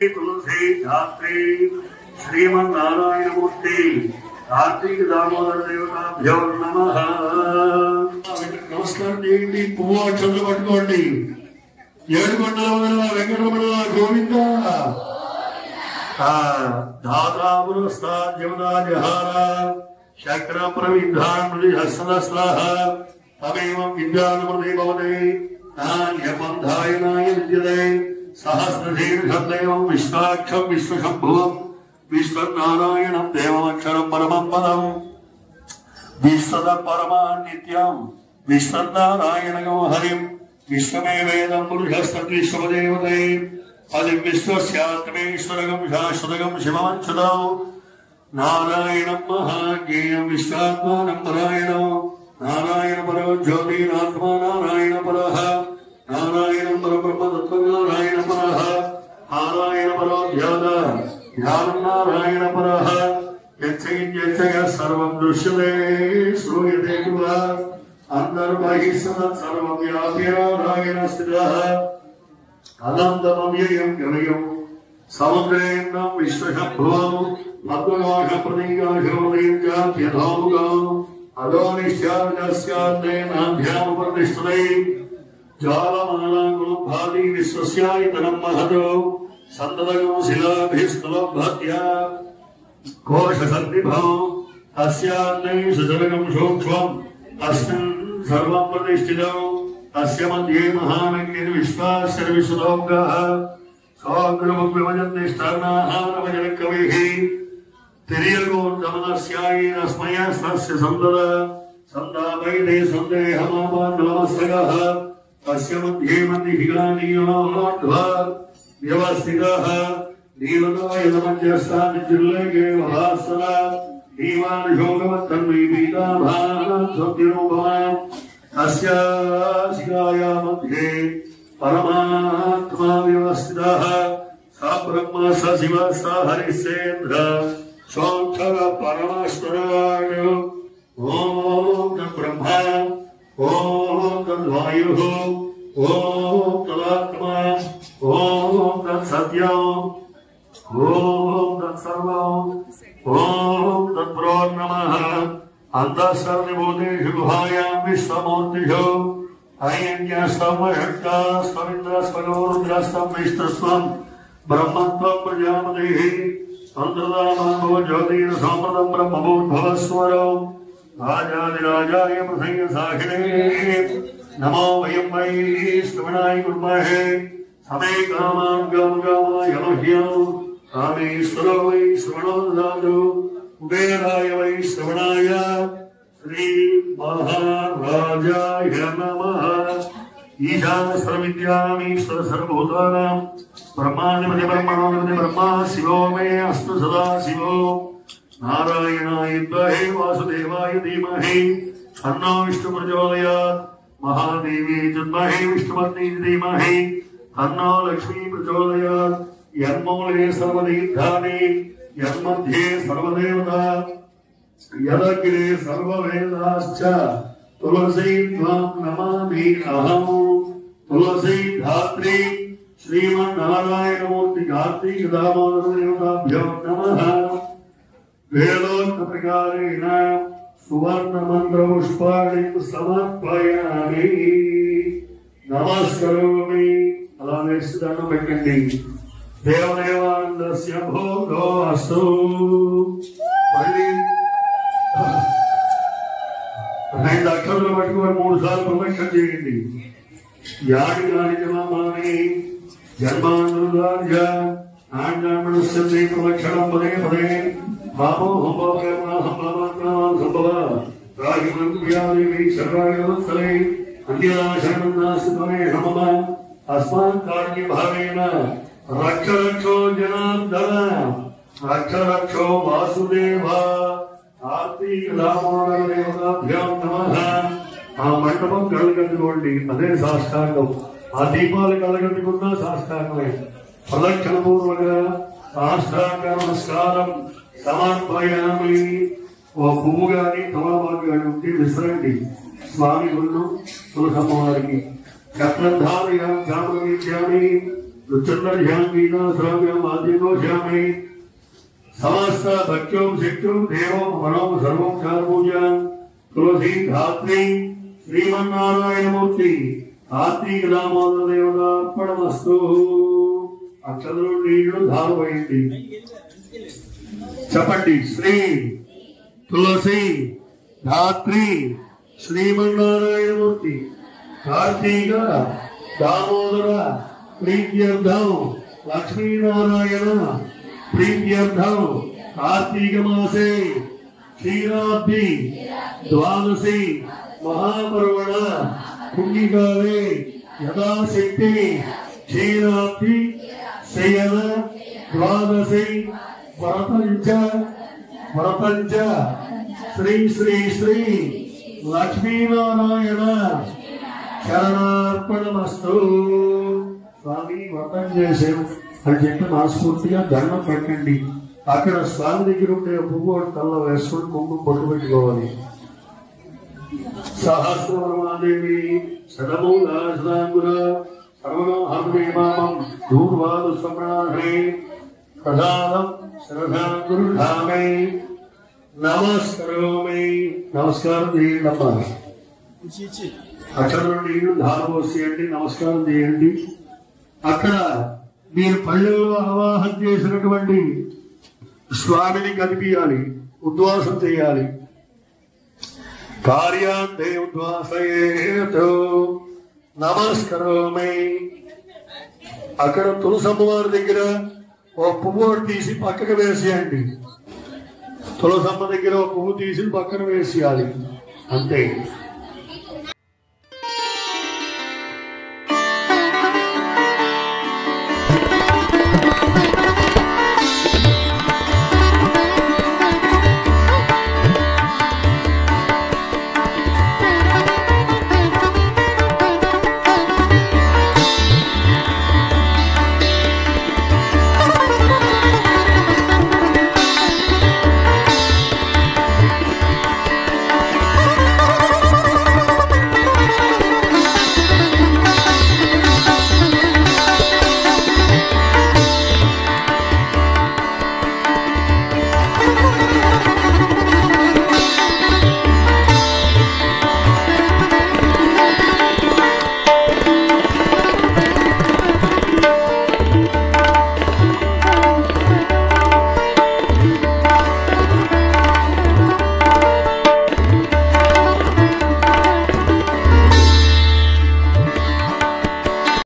तुलसी धात्री श्रीमन्नारायणमूर्ति कार्तिक दामोदर देवताभ्यो नमः। नमस्कार చేయండి, పువ్వు అక్షతలు పట్టుకోండి. ఏడుకొండల వెంకటరమణ గోవింద దాదాపురస్తాద్యమదాజహార శక్ర ప్రవిద్ధాన్మృతి హస్తదస్లాహ తమేవం విద్యానుమృతి భవతే నాన్యబంధాయనాయ విద్యతే सहस्रशीर्षदेवं विश्वाक्षं विश्वशंभुवं विश्वनारायणं देवमक्षरं परमं पदं विश्वतपरमान् नित्यं विश्वनारायणं हरिं विश्वमेवेदं पुरुषस्तद्विश्वदेवते पदिं विश्वस्यात्मेश्वरगं शाश्वतगं शिवमच्युतं नारायणं महाज्ञेयं विश्वात्मानं परायणं नारायणपरो ज्योतिरात्मा नारायणपरः नारायणं परब्रह्म तत्त्वनारायण परः नारायण परो ध्यानं नारायण परः यच्चैन्यच्चय सर्वं दृश्यते श्रूयते वा अन्तर्बहिः सर्वं व्याप्य नारायण स्थितः अनन्तमव्ययं गमयं समुद्रेन्द्रं विश्वशंभुवं मद्वगाशप्रतीकाशोदयं चाप्यधोमुखम् अधोनिश्चार्जस्यान्तेनाभ्यामुपतिष्ठते ज्वालमालाकुलभाति विश्वस्यायतनं महतो सन्ततं शिलाभिस्तलोभत्या कोशसन्निभौ अस्यान्ते सुजलगं सूक्ष्मम् अस्मिन् सर्वं प्रतिष्ठितौ अस्य मध्ये महामग्निर्विश्वास्य विश्वलोकः सौग्रवविभजन्ति स्तानाहारवजनकविः तिर्यगोर्धमनस्यायेनस्मयस्तस्य सन्तत सन्तापैते सन्देहमापान्नमस्तकः अस्य मध्ये मन्दिहिगानीयोर्ध्वा व्यवस्थितः नीलतायतमध्यस्थानिर्लेके वहासना दीवानशोकवत्तन्वी पीताभासोऽतिरूपमा अस्य शिखाया मध्ये परमात्मा व्यवस्थितः स ब्रह्म स शिव स हरिश्चेन्द्र सोऽक्षर परमेश्वराय ॐ तद्ब्रह्मा ॐ तद्वायुः ॐ तदात्मा ॐ तत्सत्यम् ॐ तत्सर्वम् ॐ तत्प्रो नमः। अन्तःसर्वभूतेषु गुहायां विश्वमूर्तिषु अयज्ञस्तमषट्कास्तमिन्द्रस्वगोरुद्रस्तं विष्णुस्वं ब्रह्मत्वं प्रजापतिः तन्त्रदामाभव ज्योतिरसमृतं ब्रह्मभूर्भवस्वरम् राजाधिराजाय प्रसन्न साखिने नमो वयं वै श्रवणाय कुर्महे समे कामान् गामगामाय मह्यं कामेश्वरो वै श्रवणो ददातु कुबेराय वै श्रवणाय श्री महाराजाय नमः। ईशान सर्वविद्यामीश्वर सर्वभूतानां ब्रह्माधिपति ब्रह्मणोऽधिपति ब्रह्मा शिवो मे अस्तु सदा शिवो नारायणाय विद्महे वासुदेवाय धीमहि तन्नो विष्णु प्रचोदयात् महादेवी विद्महे विष्णुपत्नी धीमहि तन्नो लक्ष्मी प्रचोदयात् यन्मूले सर्वतीर्थानि यन्मध्ये सर्वदेवता यदग्रे सर्ववेदाश्च तुलसी त्वां नमामि अहं तुलसी धात्री श्रीमन्नारायणमूर्ति कार्तिक दामोदर देवताभ्यो नमः। वेदोक्तप्रकारेण सुवर्णमन्त्रपुष्पाणिं समर्पयामि नमस्करोमि। अला वेసి దండం పెట్టండి. దేవదేవానందస్య భోగో అస్తు. మళ్ళీ 2 అక్షరాలు పట్టుకొని 3 సార్లు ప్రదక్షిణ చేయండి. యాని గాని జమామాని జన్మానురాజ్య ఆంజామణస్యంది ప్రదక్షిణం పదే పదే बाबो संभव राजमंत्रियादेवी सर्वाणि अन्यदाशरन्नास्तमे नमः। अस्मान् कार्यभावेन रक्ष रक्षो जनार्दन रक्ष रक्षो वासुदेव कार्तिक दामोदर देवताभ्यो नमः। आ मंडपं कळगट्टुकोंडि अदे साष्टांगं आ दीपालु कळगट्टुकुन्न साष्टांगमे प्रदक्षिण पूर्वक साष्टांग नमस्कारं సమర్పయామి. ఓ పువ్వు గాని తమలపాకు గాని ఉంటే విసరండి. స్వామి గుళ్ళు తులసమ్మ వారికి చక్రధారయామి శ్రావ్యమాద్యోషామి సమస్త భక్త్యోం శక్త్యోం దేవం మనోం సర్వం పూజాం తులసి ధాత్రి శ్రీమన్నారాయణమూర్తి కార్తీక దామోదర దేవతార్పణమస్తు. అక్షరం నీళ్లు ధారపోయింది. చెప్పండి. శ్రీ తులసి ధాత్రి శ్రీమన్నారాయణమూర్తి కార్తీక దామోదర ప్రీత్యర్థం లక్ష్మీనారాయణ ప్రీత్యర్థం కార్తీక మాసే క్షీరాబ్ది ద్వాదశి మహాపర్వణ పుణ్యకాలే యథాశక్తి క్షీరాబ్ది శయన ద్వాదశి వ్రతంచ శ్రీ శ్రీ శ్రీ లక్ష్మీనారాయణ శరణార్పణమస్తు. స్వామి వ్రతం చేశారు అని చెప్పి మనస్ఫూర్తిగా దండం పెట్టండి. అక్కడ స్వామి దగ్గర ఉండే పువ్వు తల్ల వేసుకుని కుంకుమ పొట్టు పెట్టుకోవాలి. సహస్రవర్మాదేవి శతమూలాంగుర సర్వణోహర్మేమామం దూర్వాదు సమరాహే ప్రధానం శ్రద్ధామే నమస్కరోమి. నమస్కారం చేయండి. అక్కడ నీళ్లు ధారపోసేయండి. నమస్కారం చేయండి. అక్కడ మీరు పల్లెల్లో ఆవాహన చేసినటువంటి స్వామిని కనిపించాలి. ఉద్వాసం చేయాలి. కార్యాంతే ఉద్వాసయేతు నమస్కరోమి. అక్కడ తులసమ్మ వారి దగ్గర ఓ పువ్వు తీసి పక్కకు వేసేయండి. తులసమ్మ దగ్గర ఓ పువ్వు తీసి పక్కన వేసేయాలి. అంతే.